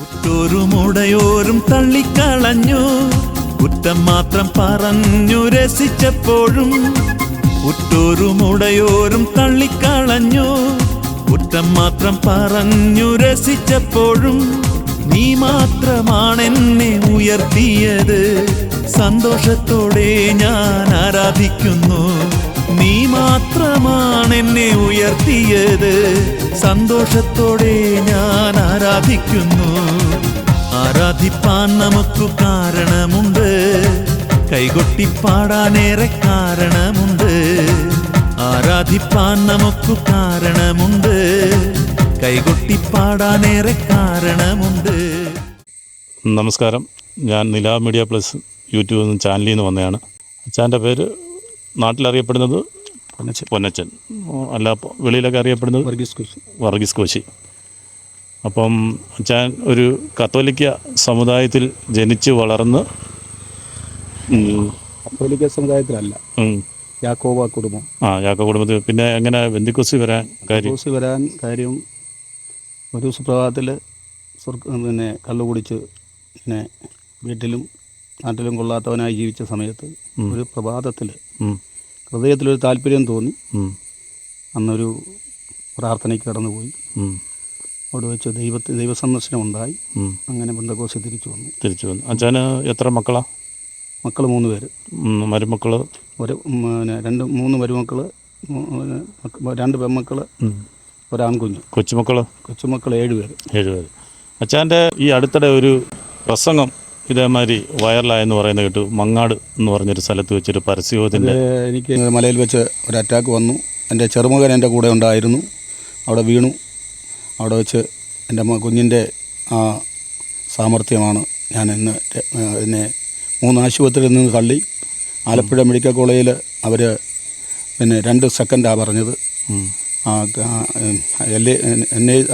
ഉറ്റോരും ഉടയോരും തള്ളിക്കളഞ്ഞു, കുറ്റം മാത്രം പറഞ്ഞു രസിച്ചപ്പോഴും. ഉറ്റോരും ഉടയോരും തള്ളിക്കളഞ്ഞു, കുറ്റം മാത്രം പറഞ്ഞു രസിച്ചപ്പോഴും. നീ മാത്രമാണെന്നെ ഉയർത്തിയത്, സന്തോഷത്തോടെ ഞാൻ ആരാധിക്കുന്നു. നീ മാത്രമാണെന്നെ ഉയർത്തിയത്, സന്തോഷത്തോടെ ഞാൻ ആരാധിക്കുന്നു. ആരാധിപ്പാൻ നമുക്ക് കാരണമുണ്ട്, കൈകൊട്ടിപ്പാടാനേറെ കാരണമുണ്ട്. ആരാധിപ്പാൻ നമുക്ക് കാരണമുണ്ട്, കൈകൊട്ടിപ്പാടാനേറെ കാരണമുണ്ട്. നമസ്കാരം, ഞാൻ നിലാ മീഡിയ പ്ലസ് യൂട്യൂബ് ചാനലിൽ നിന്ന് വന്നതാണ്. അച്ഛൻ്റെ പേര് നാട്ടിലറിയപ്പെടുന്നത് പൊന്നച്ചൻ, അല്ല വെളിയിലൊക്കെ അറിയപ്പെടുന്നത് വർഗീസ് കോശി. അപ്പം അച്ഛൻ ഒരു കത്തോലിക്ക സമുദായത്തിൽ ജനിച്ച് വളർന്ന്, കത്തോലിക്ക സമുദായത്തിലല്ല, യാക്കോബ കുടുംബം. യാക്കോബ കുടുംബത്തിൽ. പിന്നെ എങ്ങനെ ബന്ധുക്കോസി വരാൻ കാര്യം ഒരു സുപ്രഭാതത്തിൽ പിന്നെ കള്ളു കുടിച്ച് പിന്നെ വീട്ടിലും നാട്ടിലും കൊള്ളാത്തവനായി ജീവിച്ച സമയത്ത് ഒരു പ്രഭാതത്തിൽ ഹൃദയത്തിലൊരു താല്പര്യം തോന്നി. അന്നൊരു പ്രാർത്ഥനയ്ക്ക് കടന്നുപോയി. അവിടെ വെച്ച് ദൈവസന്ദർശനം ഉണ്ടായി. അങ്ങനെ ബന്ധക്കോസ് തിരിച്ചു വന്നു. അച്ഛന് എത്ര മക്കളാ? മക്കൾ 3 പേര്. മരുമക്കൾ? മൂന്ന് മരുമക്കൾ, 2 പെൺമക്കൾ, ഒരാൺകുഞ്ഞ്. കൊച്ചുമക്കൾ 7 പേര്. 7 പേര്. അച്ഛൻ്റെ ഈ അടുത്തിടെ ഒരു പ്രസംഗം ഇതേമാതിരി വൈറലായെന്ന് പറയുന്നത് കേട്ടു. മങ്ങാട് എന്ന് പറഞ്ഞൊരു സ്ഥലത്ത് വെച്ചൊരു പരസ്യത്തിൻ്റെ. എനിക്ക് മലയിൽ വെച്ച് ഒരു അറ്റാക്ക് വന്നു. എൻ്റെ ചെറുമകൻ എൻ്റെ കൂടെ ഉണ്ടായിരുന്നു. അവിടെ വീണു. അവിടെ വെച്ച് എൻ്റെ കുഞ്ഞിൻ്റെ ആ സാമർഥ്യമാണ് ഞാൻ ഇന്ന് എന്നെ 3 ആശുപത്രിയിൽ നിന്ന് തള്ളി. ആലപ്പുഴ മെഡിക്കൽ കോളേജിൽ അവർ പിന്നെ 2 സെക്കൻഡാണ് പറഞ്ഞത്.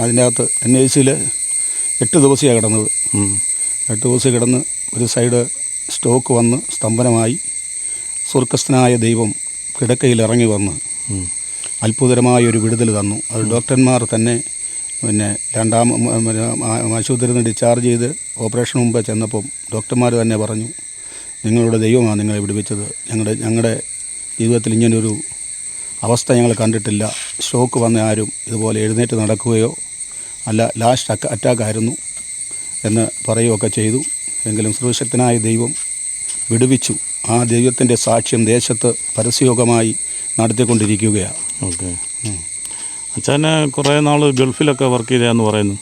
അതിൻ്റെ അകത്ത് NICയിൽ 8 ദിവസമാണ് കിടന്നത്. 8 ദിവസം കിടന്ന് ഒരു സൈഡ് സ്റ്റോക്ക് വന്ന് സ്തംഭനമായി. സ്വർഗസ്ഥനായ ദൈവം കിടക്കയിൽ ഇറങ്ങി വന്ന് അത്ഭുതകരമായൊരു വിടുതൽ തന്നു. അത് ഡോക്ടർമാർ തന്നെ പിന്നെ 2ാം ആശുപത്രിയിൽ നിന്ന് ഡിസ്ചാർജ് ചെയ്ത് ഓപ്പറേഷൻ മുമ്പ് ചെന്നപ്പം ഡോക്ടർമാർ തന്നെ പറഞ്ഞു, നിങ്ങളുടെ ദൈവമാണ് നിങ്ങളെ വിടുവിച്ചത്. ഞങ്ങളുടെ ജീവിതത്തിൽ ഇങ്ങനൊരു അവസ്ഥ ഞങ്ങൾ കണ്ടിട്ടില്ല. സ്ട്രോക്ക് വന്ന ആരും ഇതുപോലെ എഴുന്നേറ്റ് നടക്കുകയോ അല്ല, ലാസ്റ്റ് അറ്റാക്കായിരുന്നു എന്ന് പറയുകയൊക്കെ ചെയ്തു. എങ്കിലും സർവശക്തനായ ദൈവം വിടുവിച്ചു. ആ ദൈവത്തിൻ്റെ സാക്ഷ്യം ദേശത്ത് പരസ്യയോഗമായി നടത്തിക്കൊണ്ടിരിക്കുകയാണ്. ഓക്കെ. അച്ഛനെ കുറേ നാൾ ഗൾഫിലൊക്കെ വർക്ക് ചെയ്തതെന്ന് പറയുന്നു.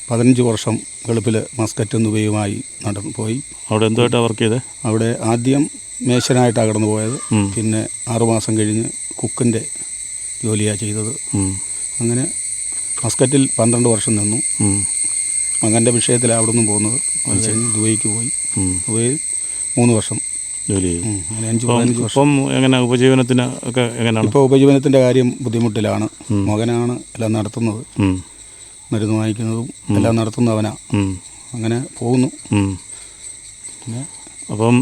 15 വർഷം ഗൾഫിൽ മസ്കറ്റ് ദുബൈയുമായി നടന്നു പോയി. അവിടെ എന്തുമായിട്ടാണ് വർക്ക് ചെയ്തത്? അവിടെ ആദ്യം മേശനായിട്ടാണ് കടന്നു പോയത്. പിന്നെ 6 മാസം കഴിഞ്ഞ് കുക്കിൻ്റെ ജോലിയാണ് ചെയ്തത്. അങ്ങനെ മസ്കറ്റിൽ 12 വർഷം നിന്നു. മകൻ്റെ വിഷയത്തിൽ അവിടെ നിന്നും പോകുന്നത്. അത് കഴിഞ്ഞ് ദുബൈക്ക് പോയി. ദുബൈയിൽ 3 വർഷം ജോലി ചെയ്തു. 5-15 വർഷം. എങ്ങനെ ഉപജീവനത്തിന് ഒക്കെ എങ്ങനെയാണ്? ഇപ്പോൾ ഉപജീവനത്തിൻ്റെ കാര്യം ബുദ്ധിമുട്ടിലാണ്. മകനാണ് എല്ലാം നടത്തുന്നത്, മരുന്ന് വാങ്ങിക്കുന്നതും എല്ലാം നടത്തുന്നവനാണ്. അങ്ങനെ പോകുന്നു. അപ്പം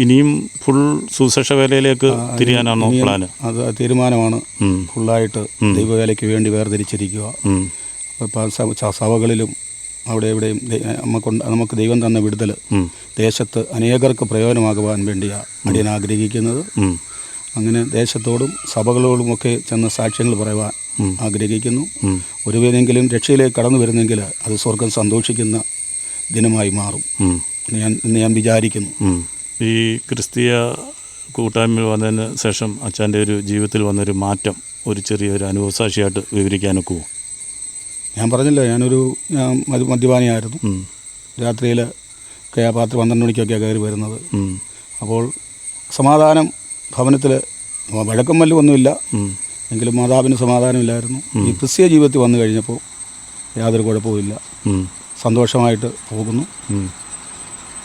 ഇനിയും ഫുൾ സുശേഷ വേലയിലേക്ക് തിരിയാനാണോ പ്ലാന്? അത് തീരുമാനമാണ്. ഫുള്ളായിട്ട് ദൈവവേലയ്ക്ക് വേണ്ടി വേർതിരിച്ചിരിക്കുക. സഭകളിലും അവിടെ എവിടെയും നമുക്ക് ദൈവം തന്ന വിടുതൽ ദേശത്ത് അനേകർക്ക് പ്രയോജനമാകുവാൻ വേണ്ടിയാണ് അടിയൻ ആഗ്രഹിക്കുന്നത്. അങ്ങനെ ദേശത്തോടും സഭകളോടുമൊക്കെ ചെന്ന് സാക്ഷ്യങ്ങൾ പറയുവാൻ ആഗ്രഹിക്കുന്നു. ഒരുവനെങ്കിലും രക്ഷയിലേക്ക് കടന്നു വരുന്നെങ്കിൽ അത് സ്വർഗം സന്തോഷിക്കുന്ന ദിനമായി മാറും എന്ന് ഞാൻ വിചാരിക്കുന്നു. ഈ ക്രിസ്തീയ കൂട്ടായ്മയിൽ വന്നതിന് ശേഷം അച്ഛൻ്റെ ഒരു ജീവിതത്തിൽ വന്നൊരു മാറ്റം ഒരു ചെറിയൊരു അനുഭവസാക്ഷിയായിട്ട് വിവരിക്കാനൊക്കുമോ? ഞാൻ പറഞ്ഞല്ലോ, ഞാൻ മദ്യപാനിയായിരുന്നു. രാത്രിയിൽ ഒക്കെ 12 മണിക്കൊക്കെയാണ് കയറി വരുന്നത്. അപ്പോൾ സമാധാനം ഭവനത്തിൽ വഴക്കം വല്ലതൊന്നുമില്ല, എങ്കിലും മാതാവിന് സമാധാനമില്ലായിരുന്നു. ഈ ക്രിസ്തീയ ജീവിതത്തിൽ വന്നു കഴിഞ്ഞപ്പോൾ യാതൊരു കുഴപ്പമില്ല, സന്തോഷമായിട്ട് പോകുന്നു,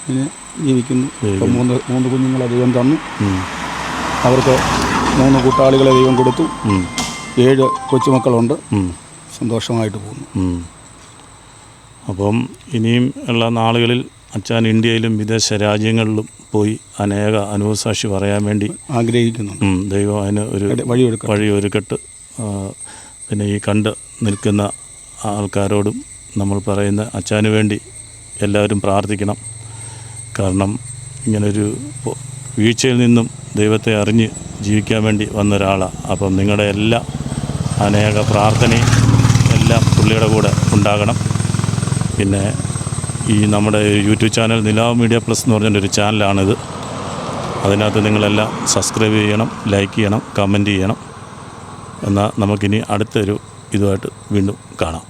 പിന്നെ ജീവിക്കുന്നു. ഇപ്പം 3 കുഞ്ഞുങ്ങളെ ദൈവം തന്നു. അവർക്ക് 3 കൂട്ടാളികളെ ദൈവം കൊടുത്തു. 7 കൊച്ചുമക്കളുണ്ട്. സന്തോഷമായിട്ട് പോകുന്നു. അപ്പം ഇനിയും ഉള്ള നാളുകളിൽ അച്ഛൻ ഇന്ത്യയിലും വിദേശ രാജ്യങ്ങളിലും പോയി അനേക അനുഭവസാക്ഷി പറയാൻ വേണ്ടി ആഗ്രഹിക്കുന്നുണ്ട്. ദൈവം അതിന് ഒരു വഴി ഒരുക്കട്ട്. പിന്നെ ഈ കണ്ട് നിൽക്കുന്ന ആൾക്കാരോടും നമ്മൾ പറയുന്ന അച്ഛന് വേണ്ടി എല്ലാവരും പ്രാർത്ഥിക്കണം. കാരണം ഇങ്ങനൊരു വീഴ്ചയിൽ നിന്നും ദൈവത്തെ അറിഞ്ഞ് ജീവിക്കാൻ വേണ്ടി വന്ന ഒരാളാണ്. അപ്പം നിങ്ങളുടെ എല്ലാ അനേക പ്രാർത്ഥനയും എല്ലാം പുള്ളിയുടെ കൂടെ ഉണ്ടാകണം. പിന്നെ ഈ നമ്മുടെ യൂട്യൂബ് ചാനൽ നിലാവ് മീഡിയ പ്ലസ് എന്ന് പറഞ്ഞൊരു ചാനലാണിത്. അതിനകത്ത് നിങ്ങളെല്ലാം സബ്സ്ക്രൈബ് ചെയ്യണം, ലൈക്ക് ചെയ്യണം, കമൻറ്റ് ചെയ്യണം. എന്നാൽ നമുക്കിനി അടുത്തൊരു ഇതുമായിട്ട് വീണ്ടും കാണാം.